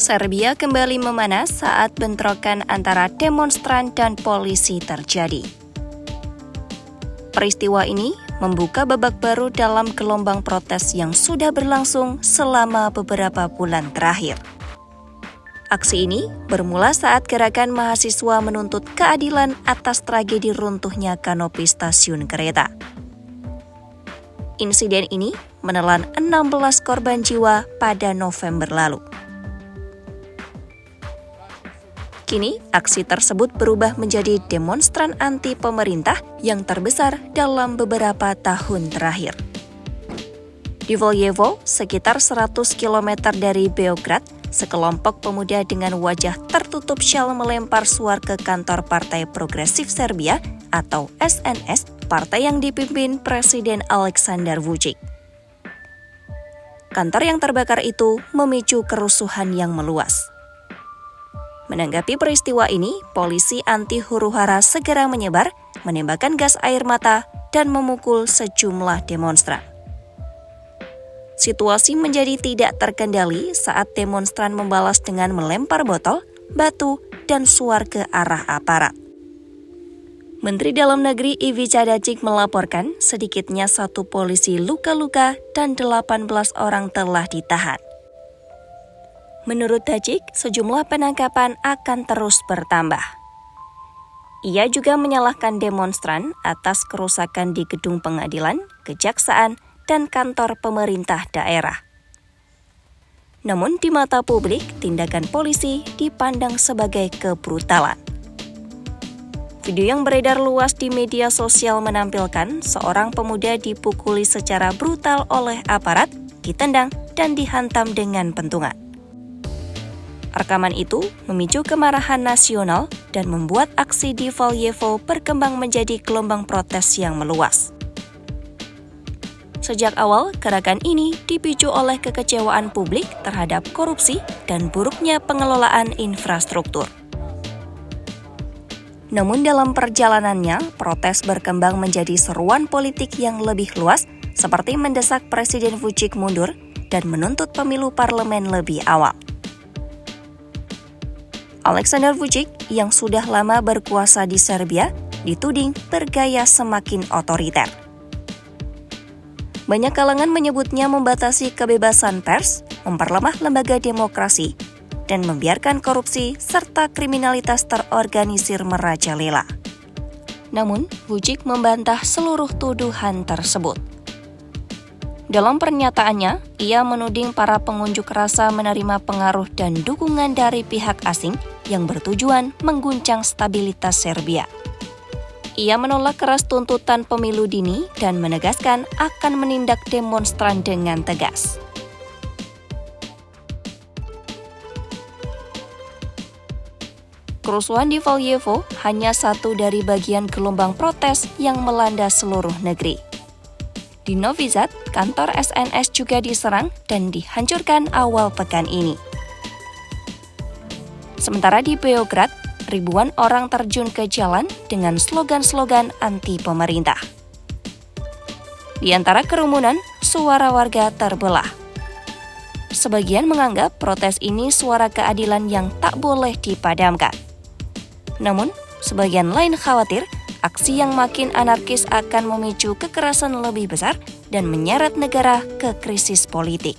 Serbia kembali memanas saat bentrokan antara demonstran dan polisi terjadi. Peristiwa ini membuka babak baru dalam gelombang protes yang sudah berlangsung selama beberapa bulan terakhir. Aksi ini bermula saat gerakan mahasiswa menuntut keadilan atas tragedi runtuhnya kanopi stasiun kereta. Insiden ini menelan 16 korban jiwa pada November lalu. Kini, aksi tersebut berubah menjadi demonstran anti-pemerintah yang terbesar dalam beberapa tahun terakhir. Di Valjevo, sekitar 100 km dari Beograd, sekelompok pemuda dengan wajah tertutup syal melempar suar ke kantor Partai Progresif Serbia atau SNS, partai yang dipimpin Presiden Aleksandar Vučić. Kantor yang terbakar itu memicu kerusuhan yang meluas. Menanggapi peristiwa ini, polisi anti huru-hara segera menyebar, menembakkan gas air mata, dan memukul sejumlah demonstran. Situasi menjadi tidak terkendali saat demonstran membalas dengan melempar botol, batu, dan suar ke arah aparat. Menteri Dalam Negeri Ivica Dačić melaporkan sedikitnya 1 polisi luka-luka dan 18 orang telah ditahan. Menurut Dačić, sejumlah penangkapan akan terus bertambah. Ia juga menyalahkan demonstran atas kerusakan di gedung pengadilan, kejaksaan, dan kantor pemerintah daerah. Namun di mata publik, tindakan polisi dipandang sebagai kebrutalan. Video yang beredar luas di media sosial menampilkan seorang pemuda dipukuli secara brutal oleh aparat, ditendang, dan dihantam dengan pentungan. Rekaman itu memicu kemarahan nasional dan membuat aksi di Valjevo berkembang menjadi gelombang protes yang meluas. Sejak awal, gerakan ini dipicu oleh kekecewaan publik terhadap korupsi dan buruknya pengelolaan infrastruktur. Namun dalam perjalanannya, protes berkembang menjadi seruan politik yang lebih luas, seperti mendesak Presiden Vučić mundur dan menuntut pemilu parlemen lebih awal. Aleksandar Vučić yang sudah lama berkuasa di Serbia dituding bergaya semakin otoriter. Banyak kalangan menyebutnya membatasi kebebasan pers, memperlemah lembaga demokrasi, dan membiarkan korupsi serta kriminalitas terorganisir merajalela. Namun, Vučić membantah seluruh tuduhan tersebut. Dalam pernyataannya, ia menuding para pengunjuk rasa menerima pengaruh dan dukungan dari pihak asing yang bertujuan mengguncang stabilitas Serbia. Ia menolak keras tuntutan pemilu dini dan menegaskan akan menindak demonstran dengan tegas. Kerusuhan di Valjevo hanya satu dari bagian gelombang protes yang melanda seluruh negeri. Di Novi Sad, kantor SNS juga diserang dan dihancurkan awal pekan ini. Sementara di Beograd, ribuan orang terjun ke jalan dengan slogan-slogan anti pemerintah. Di antara kerumunan, suara warga terbelah. Sebagian menganggap protes ini suara keadilan yang tak boleh dipadamkan. Namun, sebagian lain khawatir aksi yang makin anarkis akan memicu kekerasan lebih besar dan menyeret negara ke krisis politik.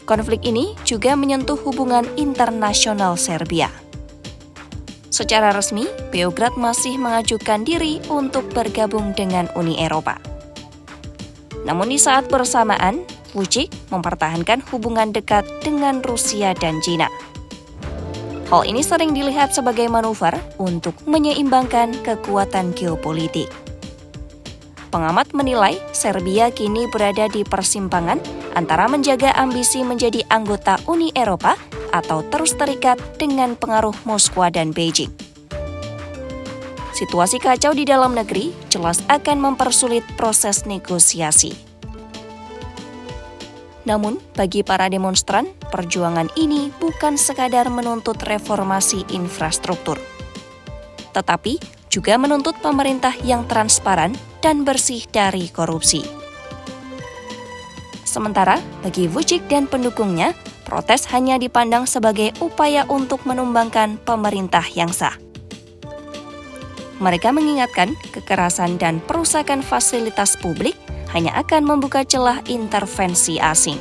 Konflik ini juga menyentuh hubungan internasional Serbia. Secara resmi, Beograd masih mengajukan diri untuk bergabung dengan Uni Eropa. Namun di saat bersamaan, Vučić mempertahankan hubungan dekat dengan Rusia dan China. Hal ini sering dilihat sebagai manuver untuk menyeimbangkan kekuatan geopolitik. Pengamat menilai Serbia kini berada di persimpangan antara menjaga ambisi menjadi anggota Uni Eropa atau terus terikat dengan pengaruh Moskwa dan Beijing. Situasi kacau di dalam negeri jelas akan mempersulit proses negosiasi. Namun, bagi para demonstran, perjuangan ini bukan sekadar menuntut reformasi infrastruktur, tetapi juga menuntut pemerintah yang transparan dan bersih dari korupsi. Sementara, bagi Vučić dan pendukungnya, protes hanya dipandang sebagai upaya untuk menumbangkan pemerintah yang sah. Mereka mengingatkan kekerasan dan perusakan fasilitas publik hanya akan membuka celah intervensi asing.